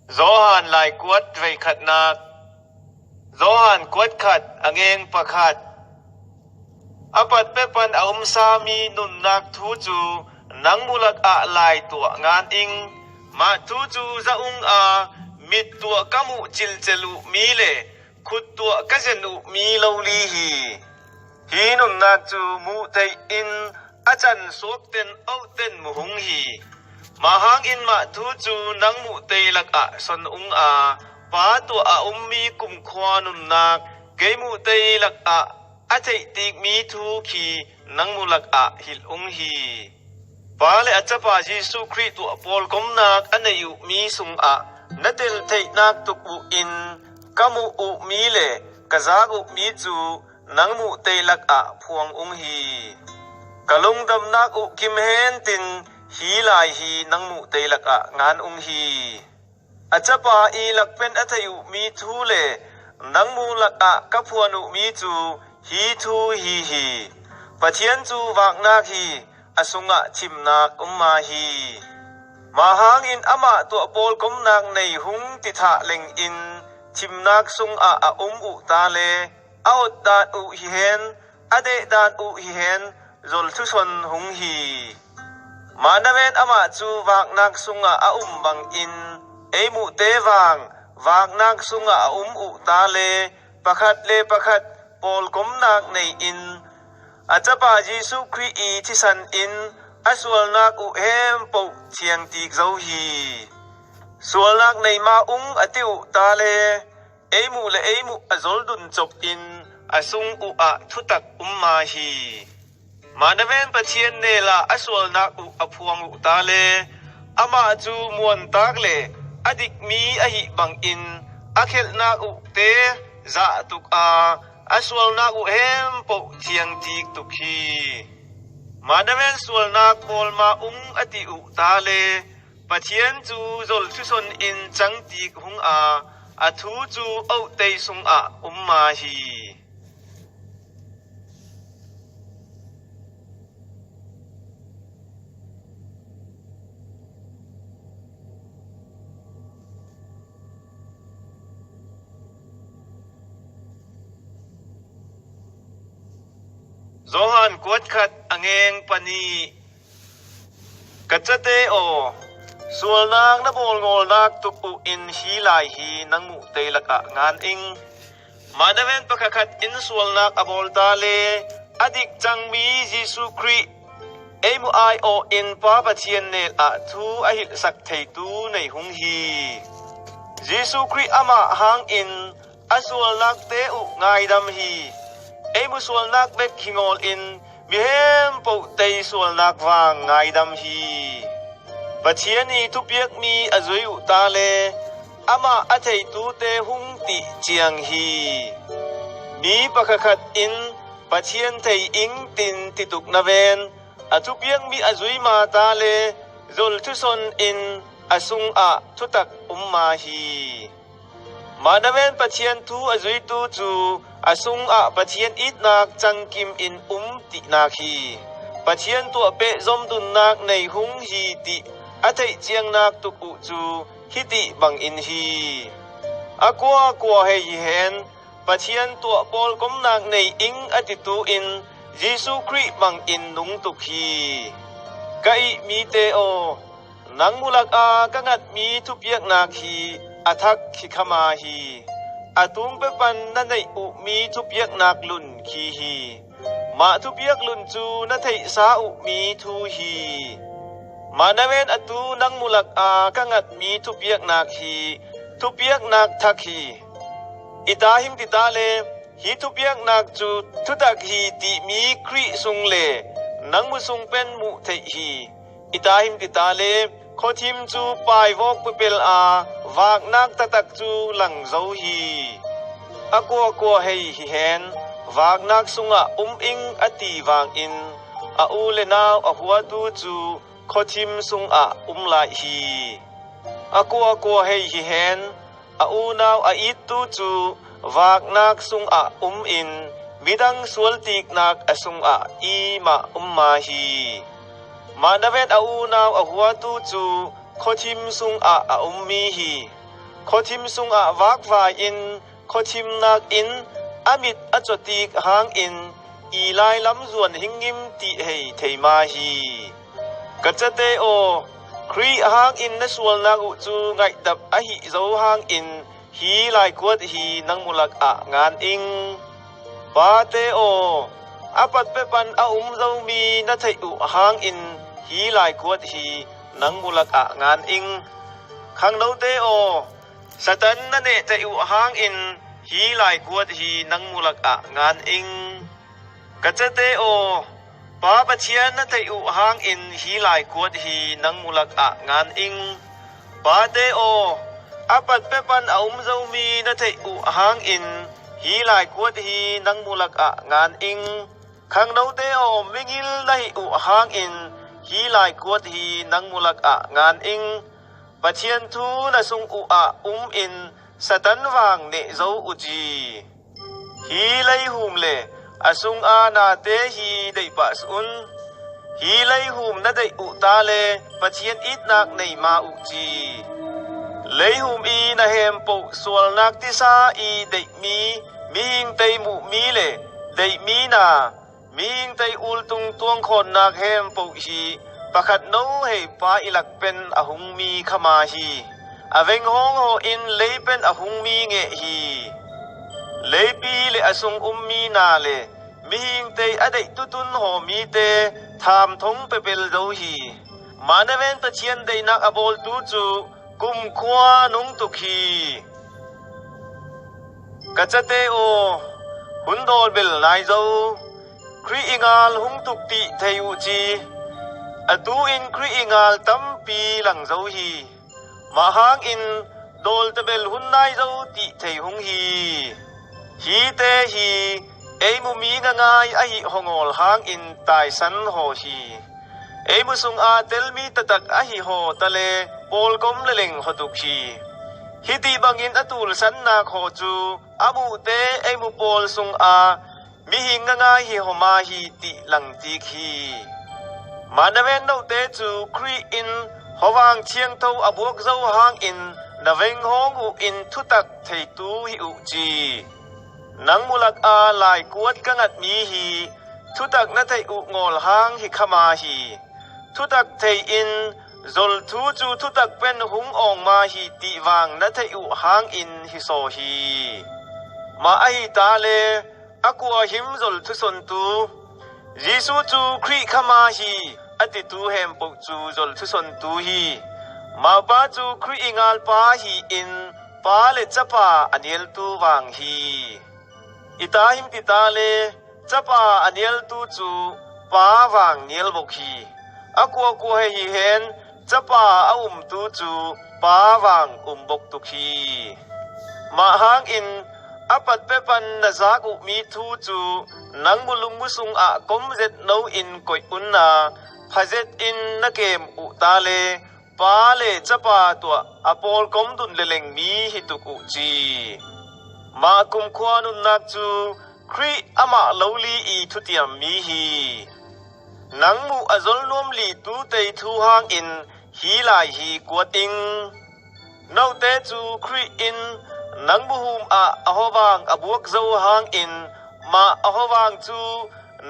Zohan lai kuat vei khat nak Zohan kuat khat angeng pakhat Apat pepan sami nun nak thu chu nang mulak a lai tua ngan ing ma thu chu zaung a mit tua kamu chilchelu mi le khut tua kazenu mi lo li hi nun nak chu mu thei in achan sok ten au ten mu hung hi ma hang in ma thu chu nang mu tei lak a son ung a pa tua a mi kum khwa nun nak ke mu tei lak a thei tik mi thu khi nang mu lak a hil ung hi pa le achapa Jesu Christ tua pol kom nak anayu mi sung a natel thei nak tuk u in kamu u mi le kazak u mi chu nang mu tei lak a phuang ung hi kalung dam nak u kim hen tin hi lai hi nang mu tei lak a ngan ung hi achapa I lak pen athayu mi thu le nang mu lak a ka phuan u mi chu hi thu hi pathian chu wak nak hi asunga chim nak umma hi mahang in ama to pol kom nak nei hung ti tha leng in chim nak sung a u ta le out dan u hi hen ade dan u hi hen zol thu son hung hi manaven ama chu wak nak sunga bang in eimu te wak nak sunga u ta le pakhat pol kom nak nei in achapa Jesu Christ I thisan in aswal nak u hem po chiang tik zo hi sual nak nei ma atiu ta le eimu azol dun chop in asung u a thutak umma hi manaven pathian ne la aswal nak u aphuang u ta le ama chu muan tak le adik mi a hi bang in akhel nak u te za tuk a aswal nak u hem po chiang tik tuk hi manaven swal nak pol ma ati u ta le pathian chu zol thu son in chang tik hung a athu chu au tei sung a umma hi Zohan kuat khat angeng pani kachate o sual nak na bol ngol nak tupu in hi lai hi nang mu tei laka ngan ing manaven pakakhat in sual nak abol ta le adik chang mi Jesu Christ eimu ai o in pa pathian ne a thu a hil sak thei tu nei hung hi Jesu Christ ama hang in asual nak te u ngai dam hi eimu sual nak bek khingol in mihem po tei sual nak wang ngai dam hi pathiani tu piak mi azui u ta le ama athei tu te hung ti chiang hi mi pakakhat in pathian thei ing tin tituk naven atu piak mi azui ma ta le zol thu son in asung a thutak umma hi manaven pathian thu azui tu chu asung a pathian it nak chang kim in ti nak hi pathian tu pe zom dun nak nei hung hi ti athei chiang nak tu u chu hi ti bang in hi akwa hei hen pathian tu pol kom nak nei ing ati tu in Jesu Christ bang in nung tu hi kai mi te o nang mulak a kangat mi thu piak nak hi athak khi khama hi atung pe pan na nei u mi thu piak nak lun khi hi ma thu piak lun chu na thei sa u mi thu hi manaven atu nang mulak a kangat mi thu piak nak hi thu piak nak thak hi itahim ti ta le hi thu piak nak chu thu tak hi ti mi kri sung le nang mu sung pen mu thei hi itahim ti ta le khothim chu pai vok pepel a wak nak tatak chu lang zo hi akwa hei hi hen wak nak sunga ing ati wang in a u le naw a huwa tu chu khothim sung a lai hi akwa hei hi hen a u naw a it tu chu wak nak sung a in midang sual tik nak asung a I ma umma hi manavet a u naw a huwa tu chu khothim sung a mi hi ขอทิมสุงอะวักวายอินขอทิมนักอินอามิดอจติกหางอินอีไลลำส่วนหิงงิมติเฮเทมาฮีกัจเตโอครีหางอินนส่วนนักอุจูไงดับอหิโซหางอินฮีไลกวดฮีนังมุลักอะงานอิงปาเตโออาปัดเปปันอาเจ้ามีนัทอุหางอินฮีไลกวดฮีนังมุลักอะงานอิงขังโนเตโอสตันนั่นเอจะอุหางอินฮีไลกวดฮีนังมุลักอะงานอิงกัจเตโอป้าปะเชียนนั่นจะอุหางอินฮีไลกวดฮีนังมุลักอะงานอิงป้าเตโออาปัดเปปันอาเจ้ามีนัทอุหางอินฮีไลกวดฮีนังมุลักอะงานอิงขังโนเตโอมิงิลได้อุหางอินฮีไลกวดฮีนังมุลักอะงานอิงปะเชียนทูนสุงอุอะอินสตันวางเนโซอุจีฮีไลหุมเลอสุงอานาเตฮีได้ปัสอุนฮีไลหุมนั่นได้อุตาเลปะเชียนอิดนักในมาอุจีไลหุมอีนะเฮมปุสวลนักติซาอีได้มีหิงไตมุมีเลได้มีนามีหิงไตอุลตุงตวงคนนักเฮมปุฮีประคัดโนให้ป้าอิลักเป็นอหุงมีขมาฮีอเวงฮองโฮอินเลยเป็นอหุงมีเงฮีเลยปีเลอสุงมีนาเลมีหิงเตอได้ตุนโฮมีเตทามทงเปเปลโดฮีมานเวนตะเชียนได้นักอบอลตูจูกุมขวานุงตุคีกัจเตโอหุนโดลเบลนายโจครีอิงาลหุงตุกติเทยุจีอตูอินครีอิงาลตัมปีหลังโจฮีมาหางอินโดลตะเบลหุนนายโจติเทหุงฮีเตฮีเอมุมีงง่ายอหิหงอลหางอินตายสันโฮฮีเอมุสุงอาเตลมีตะตักอหิโฮตะเลโปลกมเลเลงหตุคีฮิติบังอินอตูลสันนาโคจูอามูเตเอมุโปลสุงอามีหิงง่ายฮิโฮมาฮีติหลังติคีมานเวนโนเตจูครีอินหวางเชียงเทาอบวกเจ้าหางอินนเวงฮองอุอินทุตักเทตูฮิอุจีนังมุลักอาลายกวดกังัดมีฮีทุตักนัทอุงอลหางฮิขมาฮีทุตักเทอินจลทูจูทุตักเป็นหุงอองมาฮีติวางนัทอุหางอินฮิโซฮีมาอหิตาเลอกัวหิมจลทุสนตูยิสุจูครีขมาฮีอติตูเฮมปุกจูจลทุสนตูฮีมาปาจูครีอิงาลปาฮีอินปาเลจปาอันเยลตูวางฮีอิตาหิมติตาเลจปาอันเยลตูจูปาวางเยลบกฮีอกัวกัวเฮฮีเฮนจปาตูจูปาวางบกตุคีมาหางอินอปัดเปปันนาจากอุมีทูจูนังมุลุงมุสุงอะกมเจ็ดโนอินกอยอุนนาพะเจ็ดอินนักเกมอุตาเลปาเลจปาตัวอปอลกมดุนเลเลงมีฮิตุกุจีมากุมควานุนักจูครีอามาลาวลีอีทุติยมมีฮีนังมูอจลนวมลีตูเตยทูหางอินฮีลายฮีกวดิงนาวเตจูครีอินนังบุหุมอะอหวางอบวกเจ้าหางอินมาอหวางจู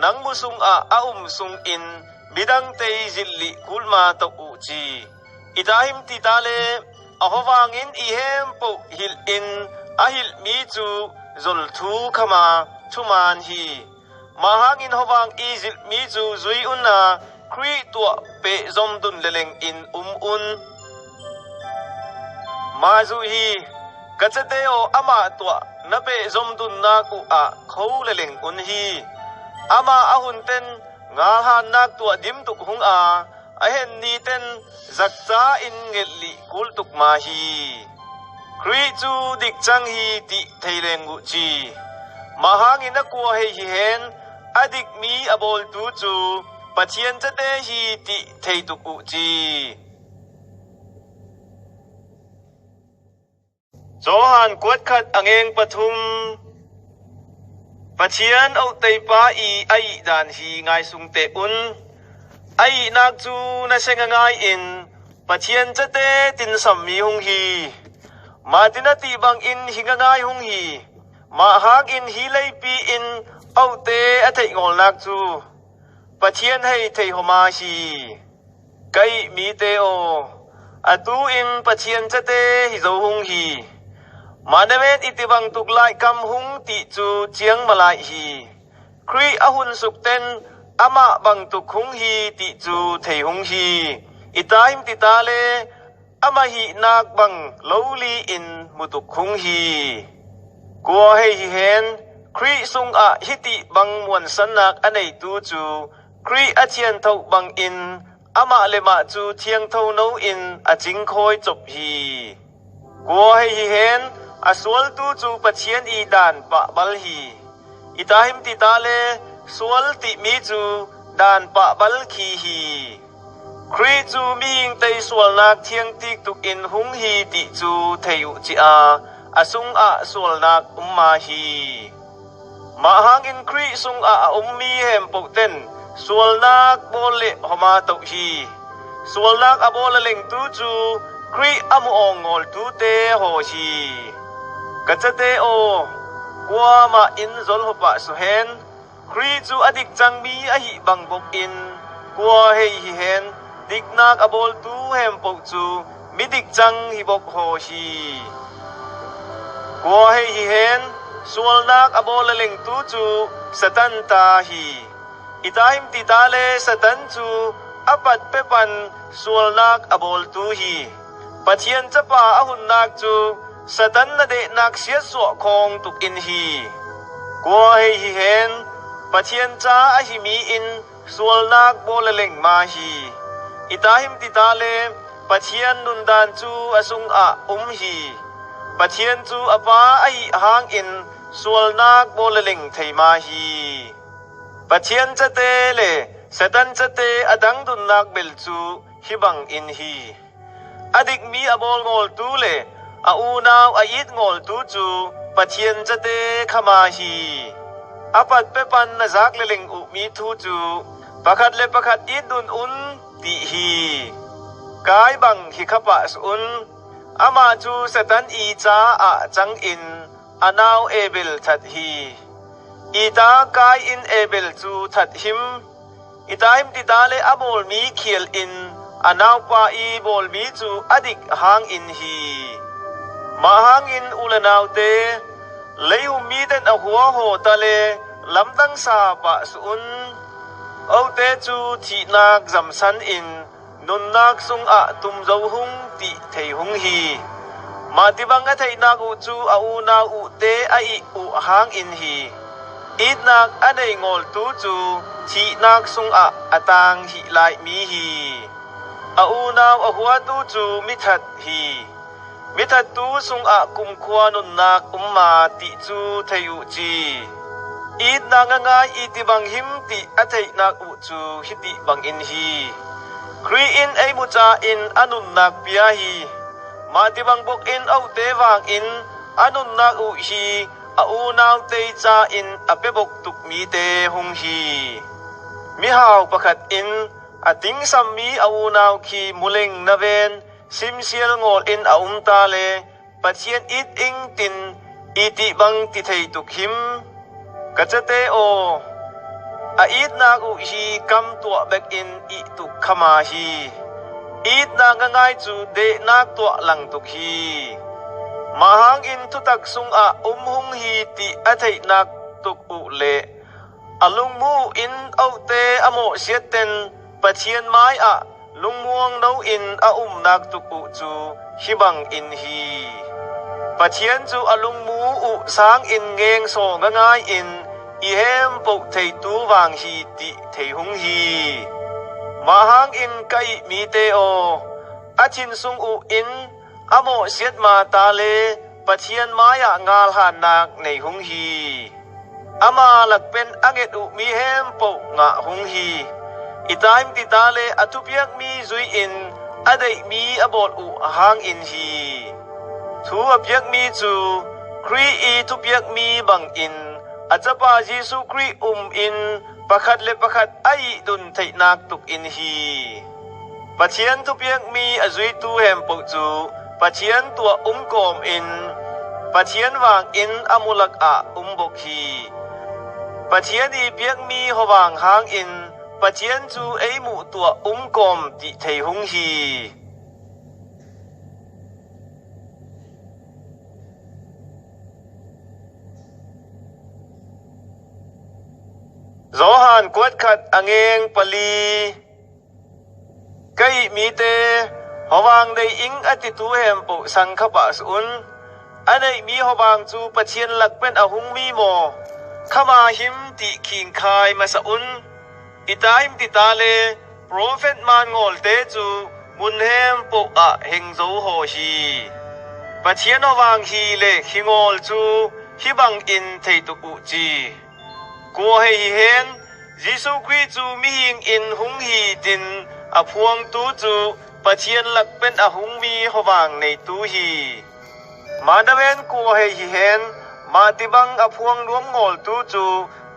นังมุสุงอะสุงอินบิดังเตยจิลลิกุลมาตะอุจีอิตาหิมติตาเลอหวางอินอีเฮมปุฮิลอินอะฮิลมีจูจลทูขมาทุมานฮีมาหางอินหวางอีจิลมีจูจุยอุนนาครีตัวเปจอมดุนเลเลงอินอุนมาจูฮีกัจเตโออามาตัวนับเปจอมดุนนักอุอะเขาเลเลงอุนฮีอามาอาหุนเต็นงาหานักตัวดิมตุกหุงอาเห็นนี่เต็นจักจ้าอินเงลิกุลตุกมาฮีครีจูดิกจังฮีติเทเลงกุจีมาหางอินกัวเฮฮีเฮนอดิกมีอบอลตูจูปะเชียนจะเตฮีติเทตุกุจีโจฮันกวดขัดอังเองปทุมปะเชียนเอาเตยป้าอีไอดานฮีไงสุงเตอุนไอนักจูน่าเชงง่ายอินปะเชียนจะเตตินสัมมีหงฮี มาตินาติบังอินหิงง่ายหงฮีมาหากอินฮีเลยปีอินเอาเตอเทงอลนักจูปะเทียนให้เทหมาฮีไกมีเตโออตูอินปะเทียนจะเตฮิโซหงฮีมาเนเวตอิติบังตุกไลกำหงติจูเจียงมาลายฮีครีอหุนสุกเต็นอามาบังตุกหงฮีติจูเทหงฮีอิตาหิมติตาเลอามาฮีนักบังโลลีอินมุตุกหงฮีกัวให้เห็นครีสุงอะฮิติบังมวนสันนักอันไหนตูจูครีอาเทียนเท่าบังอินอามาเลมาจูเทียงเท่าโนอินอาจิงคอยจบฮีกัวให้เห็นอาสวลตูจูปะเทียนอีดานปะบัลฮีอิตาหิมติตาเลสวลติมีจูดานปะบัลคีฮีครีจูมีหิงเตยสวลนักเทียงติกตุกอินหุงฮีติจูเทยุจิอาอาสุงอาสวลนักมาฮีมาหางอินครีสุงอามีเฮมปกเต้นสวลนักโบเลหมาตกฮีสวลนักอโบเลเลงตูจูครีอมองงอลตูเตโฮฮีกัจเตโอกัวมาอินซอลหปะสุเฮนครีจูอดิกจังมีอหิบังบกอินกัวเฮฮิเฮนดิกนักอโบลตูเฮมปกจูมิดิกจังฮิบกโฮฮีกัวเฮฮิเฮนสวลนักอโบลเลงตูจูสตันตาฮีอิตาหิมติตาเลสตันจูอปัดเปปันสวลนักอโบลตูฮีปะเทียนจะป่าอหุนนักจูสตันนเดนักเสียสวคงตุกอินฮีกัวเฮฮิเฮนปะเทียนจ้าอหิมีอินสวลนักโบลเลงมาฮีอิตาหิมติตาเลปะเทียนนุนดานจูอสุงอะฮีปะเทียนจูอปาไอหางอินสวลนักโบลเลงไทมาฮีปะเทียนจะเตเลสตันจะเตอดังดุนนักเบลจูฮิบังอินฮีอดิกมีอโบลงอลตูเลอูนาวอิดงอลตูจูปะเทียนจะเตขมาฮีอปัดเปปันนะจักเลงอุมีทูจูปะขัดเลปะขัดอิดดุนอุนติฮีกายบังฮิขปะสุนอามาจูสตันอีจ้าอะจังอินอานาวเอเบลทัดฮีอีตากายอินเอเบลจูทัดหิมอีตาหิมติตาเลอโบลมีเขียลอินอานาวปาอีโบลมีจูอดิกหางอินฮีมาหางอินอุลนาวเตเลยหุมีเดนอหัวโหตะเลลำดังซาปะสุนเอาเตจูทีนักจำสันอินนุนนักสุงอะตุมเจ้าหุงติเทหุงฮีมาติบังอะเทนักอุจูอูนาอุเตออุหางอินฮีอีดนักอะเดงอลตูจูทีนักสุงอะอตังฮิไลมีฮีอูนาอหัวตูจูมิทัดฮีมิทัดตูสุงอะกุมควานุนนักมาติจูเทยุจีอีดนักง่ายอีติบังหิมติอะเทนักอุจูฮิติบังอินฮีครีอินไอมุจาอินอนุนนักเปียฮีมาติบังบกอินเอาเตวังอินอนุนนักอุฮีอูนาวเตจาอินอเปบกตุกมีเตหงฮีมิฮาวประคัดอินอติงซัมมีอูนาวคีมุเลงนาเวนซิมเซียลงอลอินอุมตาเลปัจเจียนอิดอิงตินอีติบังติเทตุกหิมกัจเตโออีดนักอุฮีกำตัวเบกอินอีตุกขมาฮีอีดนักง่ายจูเดนักตัวหลังตุกฮีมาหางอินทุตักสุงหุงฮีติอเทนักตุกอุเลอลุงมูอินเอาเตอโมเสียเต็นปะเทียนไม้ลุงม่วงนาวอินนักตุกอุจูฮิบังอินฮีปะเทียนจูลุงมูอุสางอินเงงโซงง่ายอินอีเฮมปกเทตูวางฮีติเทหุงฮีมาหางอินไกมีเตโออาชินสุงอุอินอโมเสียดมาตาเลปะเทียนมายางาลหานักในหุงฮีอามาหลักเป็นอังเอตุมีเฮมปกงะหุงฮีอิตาอิมติตาเลอทุเปียกมีซุยอินอเดมีอบอดอุหางอินฮีทูอเปียกมีจูครีอีทุเปียกมีบังอินอาจจะปาเยซูครีอินประคัดเลประคัดไอดุนไทนักตุกอินฮีปะเทียนทุเปียกมีอจุยตูเฮมปกจู ปัจเจียนตัวกอมอินปัจเจียนวางอินอมุลักอะบกฮีปัจเจียนอีเปียกมีหวางหางอินปัจเจียนจูไอหมูตัวกอมติเทหงฮีโซฮันกวดขัดอังเองปลีไกมีเตหวางได้อิงอติตุเฮมปุสังขปะสุนอันไหนมีหวางจูปะเชียนหลักเป็นอาหุงมีโมขมาหิมติขิงคายมาสอุนอิตาหิมติตาเลโปรเฟตมานงอลเตจูมุนเฮมปุอะเฮงโซโฮฮีปะเชียนหวางฮีเลขิงอลจูฮิบังอินเทตุอุจีกัวเฮเฮนยิสุคริจูมีหิงอินหุงฮีตินอพวงตูจูปะเชียนหลักเป็นอหุงมีหวางในตูฮีมาดเวนกัวเฮเฮนมาติบังอพวงรวมงอลตูจู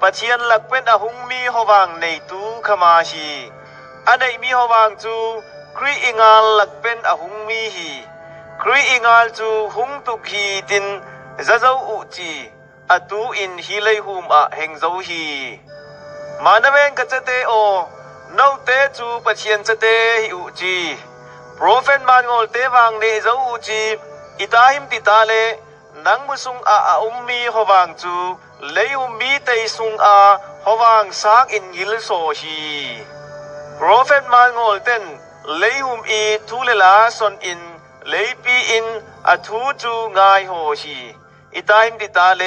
ปะเชียนหลักเป็นอหุงมีหวางในตูขมาฮีอันไหนมีหวางจูครีอิงาลหลักเป็นอหุงมีฮีครีอิงาลจูหุงตุกฮีตินจะเจ้าอุจีอตูอินฮีเลยหุมอะเฮงเจ้าฮีมาดเวนกัจเตโอนาวเตจูปะเชียนจะเตฮิอุจีโปรเฟตมานงอลเตวังเนเจ้าอุจีอิตาหิมติตาเลนังมุสุงอามีหวางจูเลยมีเตสุงอาหวางสากอินยิลโซฮีโปรเฟตมานงอลเตนเลยอีทูเลลาซอนอินเลยปีอินอทูจูงายโฮฮีอิตาหิมติตาเล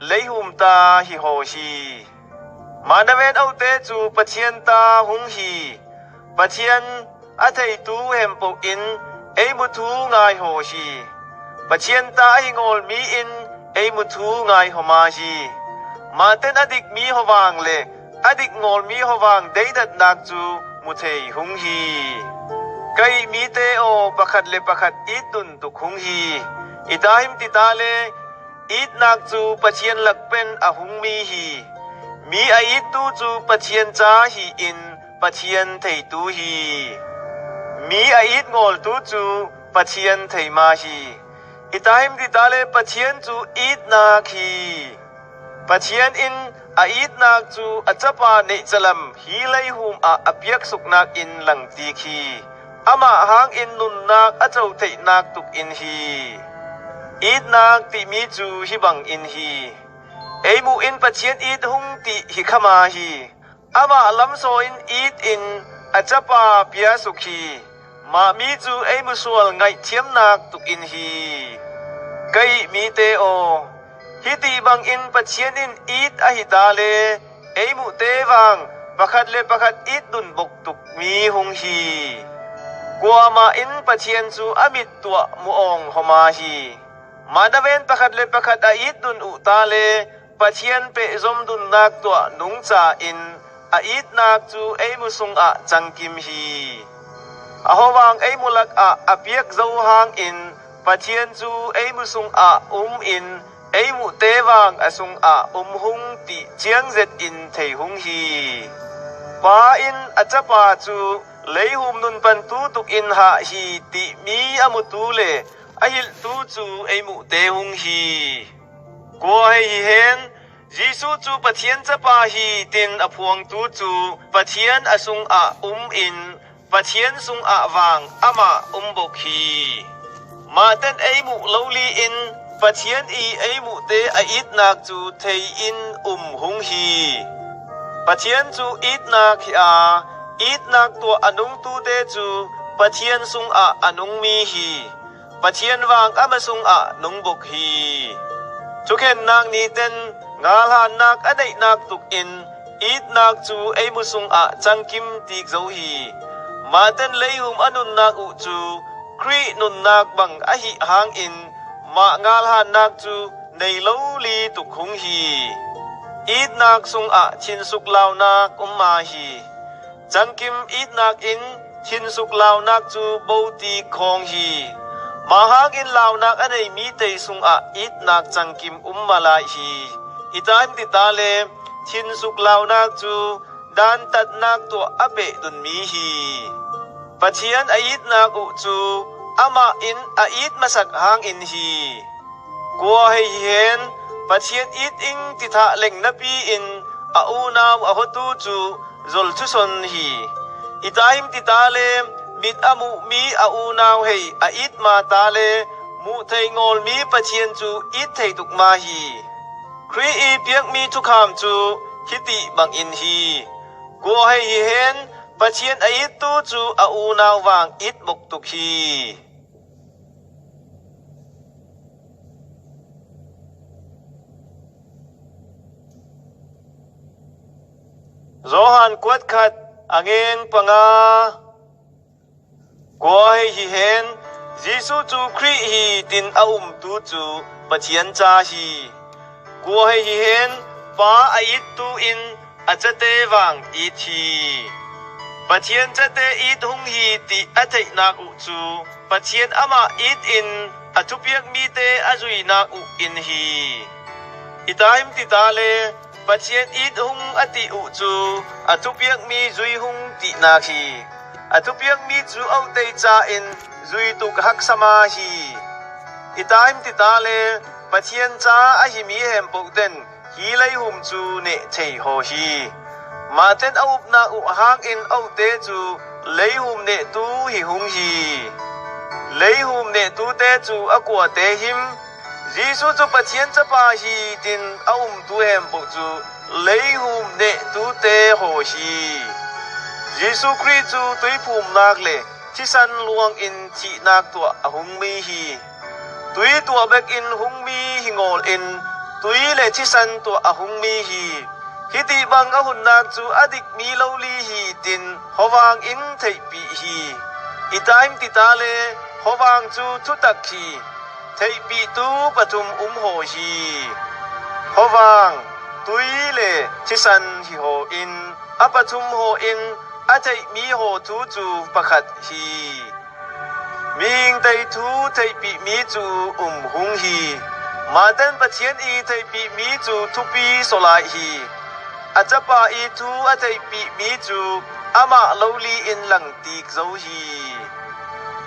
เลยตาฮิโฮฮีมาดเวนเอาเตจูปะเชียนตาหุงฮีปะเชียนอาไทตูเฮมปุอินเอมุทูงายโฮฮีปะเชียนตาฮิงอลมีอินเอมุทูงายโฮมาฮีมาเตนอดิกมีหวางเลอดิกงอลมีหวางเดดัดนักจูมุเทหุงฮีไกมีเตโอประคัดเลประคัดอีตุนตุกหุงฮีอิตาหิมติตาเลอีดนักจูปะเชียนหลักเป็นอหุงมีฮีมีอายิตูจูปะเชียนจ้าฮีอินปะเชียนไทตูฮีมีอายิดงอลตูจูปะเชียนไทมาฮีอิตาหิมติตาเลปะเชียนจูอีดนาคีปะเชียนอินอายิดนักจูอัจปาเนจลัมฮีไลหุมอาเปียกสุกนักอินหลังตีคีอามาหางอินนุนนักอเจ้าไทนักตุกอินฮีอีดนักติมีจูฮิบังอินฮีเอมูอินปะเชียนอีดหุงติฮิขมาฮีอามาลัมโซอินอีดอินอาจปาเปียสุขีมามีจูเอมูสวลไงเทียมนักตุกอินฮีไกมีเตโอฮิติบังอินปะเชียนอินอีดอหิตาเลเอมูเตวังประคัดเลประคัดอีดดุนบกตุกมีหุงฮีกัวมาอินปะเชียนจูอมิตตัวมุองหมาฮีมาดเวนประคัดเลประคัดอีดดุนอุตาเลปะเชียนเปซอมดุนนักตัวนุงจาอินอีดนักจูเอมุสุงจังกิมฮีอหวังเอมุลักอเปียกเจ้าหางอินปะเชียนจูเอมุสุงอินเอมุเตวังสุงหุงติเจียงเจ็ดอินเทหุงฮีปาอินอาจปาจูเลยหุมนุนปันตูตุกอินหาฮีติมีอมุตูเลอหิลตูจูเอมุเตหุงฮีกัวเฮเฮนยิสุจูปะเทียนจะปาฮีตินอพวงตูจูปะเทียนสุงอินปะเทียนสุงวางอามาบกฮีมาเต้นเอมุโลลีอินปะเทียนเอมุเตอีดนักจูเทอินหุงฮีปะเทียนจูอีดนักอีดนักตัวอนุงตูเตจูปะเทียนสุงอนุงมีฮีปะเทียนวางอามาสุงนุงบกฮีทุกเห็นนางนี้เต้นงาลานนักอเนกนักตุกอินอีดนักจูเอมุสุงจังกิมติกเจ้าฮีมาเต้นเลยหุมอนุนนักอุจูครีนุนนักบังอหิหางอินมางาลานนักจูในโลลีตุกหุงฮีอีดนักสุงชินสุกลาวนักมาฮีจังกิมอีดนักอินชินสุกลาวนักจูโบตีคองฮีมาหากินลาวนักอันไหนมีเตยสุงอีดนักจังกิมมาลายฮีอิตาหิมติตาเลชินสุกลาวนักจูดันตัดนักตัวอเปดุนมีฮีปะเชียนอีดนักอุจู ama in a it masak hang in hi kwa hei hen pathian it ing ti tha leng na pi in a unaw a hotu chu zol chu son hi itaim ti ta le mit amu mi a unaw hei a it ma ta le mu thei ngol mi pathian chu it thei tuk ma hi kri i piak mi thu kham chu hiti bang in hi kwa hei hen pathian a it tu chu a unaw wang it bok tuk hi Zohan kuat khat angeng panga kwa hi hen Jisu chu Kri hi tin aum tu chu pathian cha hi kwa hi hen pa ait tu in achate wang it hi pathian chate it hung hi ti athai nak u chu pathian ama it in athupiak mi te azui nak u in hi itaim ti ta le pathian it hung ati u chu athupiak mi zui hung ti na hi athupiak mi chu au te cha in zui tuk hak sama hi itaim ti ta le pathian cha a hi mi hem pok den hi lei hum chu ne thei ho hi ma ten aup na u hang in au te chu lei hum ne tu hi hung hi lei hum ne tu te chu akwa te him Jisu chu pathian cha pa hi tin aum tu hem pok chu lei hum ne tu te ho hi Jisu Kri chu tui phum nak le thi san luang in chi nak tua ahung mi hi tui tua bek in hung mi hi ngol in tui le thi san tua ahung mi hi hiti bang ahun nak chu adik mi lo li hi tin howang in thei pi hi itaim ti ta le howang chu thu tak hi thei pi tu pathum ho hi howang tui le thi san hi ho in apathum ho in a thei mi ho thu chu pakhat hi ming tei thu thei pi mi chu hung hi ma ten pathian i thei pi mi chu thu pi solai hi achapa i thu a thei pi mi chu ama loli in lang tik zo hi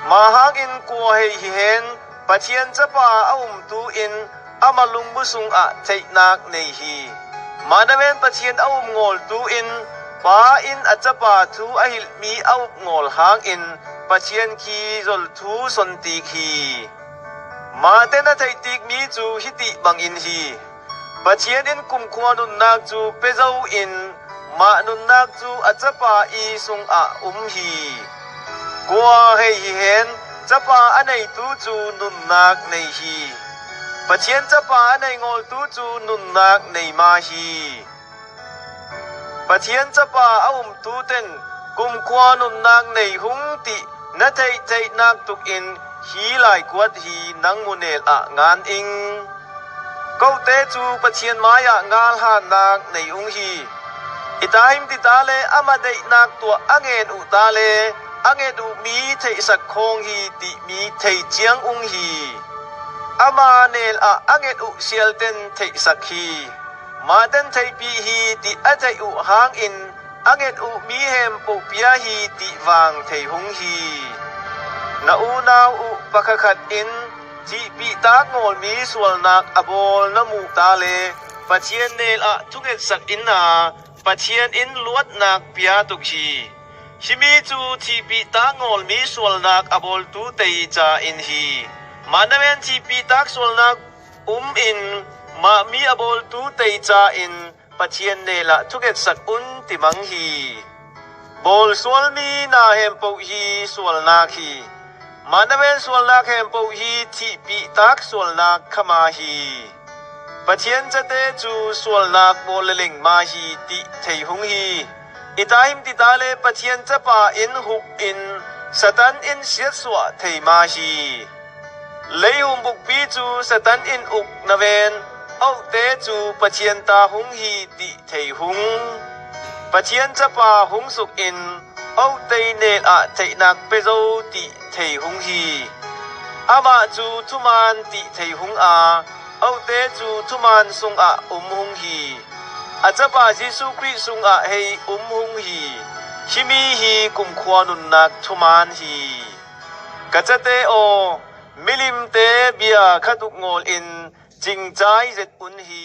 ma hang in ko hei hi hen pathian chapa tu in ama lungbu sung a thei nak nei hi manawen pathian ngol tu in pa in achapa thu a hil mi ngol hang in pathian ki zol thu son tik hi ma ten a thei tik mi chu hiti bang in hi pathian in kum khwa nun nak chu pezo in ma nun nak chu achapa i sung a hi kwa hei hi hen chapa anei tu chu nun nak nei hi pathian chapa anei ngol tu chu nun nak nei ma hi pathian chapa tu ten kum khwa nun nak nei hung ti na thei thei nak tuk in hi lai kwat hi nang munel a ngan ing câu te chu pathian maya ngal han nak nei ung hi itaim ti ta le ama dei nak tua angen u ta le angen u mi thei sak khong hi ti mi thei chiang ung hi ama nel a angen u sial ten thei sak hi ma ten thei pi hi ti a thei u hang in angen u mi hem pu pia hi ti wang thei hung hi na u naw u pakakhat in chi pi tak ngol mi sual nak abol na mu ta le pathian nel a thunget sak in na pathian in luat nak pia tuk hi himi chu chi pi tak ngol mi sual nak abol tu tei cha in hi manawen chi pi tak sual nak in ma mi abol tu tei cha in pathian nel a thunget sak timang hi bol sual mi na hem po hi sual nak hi manawen sual nak hem po hi chi pi tak sual nak khama hi pathian chate chu sual nak bol leng ma hi ti thei hung hi itaim ti tale pathian chapa in huk in satan in siat swa thei ma hi leihum buk pi chu satan in uk naven au te chu pathian ta hung hi ti thei hung pathian chapa hung suk in au te ne a thei nak pezo ti thei hung hi ama chu thuman ti thei hung a au te chu thuman sung a hung hi achapa Jisu Kri sung a hei hung hi himi hi kum khwa nun nak thuman hi กะจะเตโอมิลิมเตเบียขัดุกงอลอินจิงใจเจ็ดอุนฮี